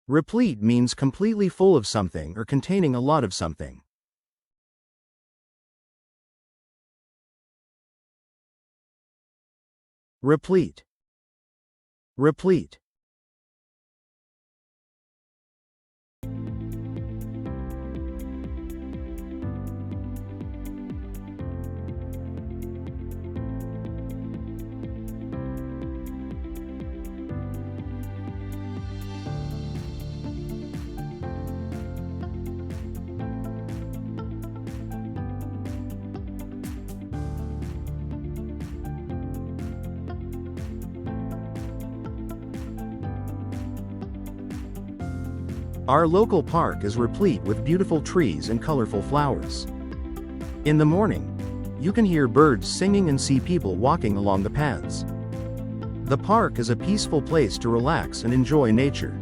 Replete means completely full of something or containing a lot of something. Replete. Replete. Our local park is replete with beautiful trees and colorful flowers. In the morning, you can hear birds singing and see people walking along the paths. The park is a peaceful place to relax and enjoy nature.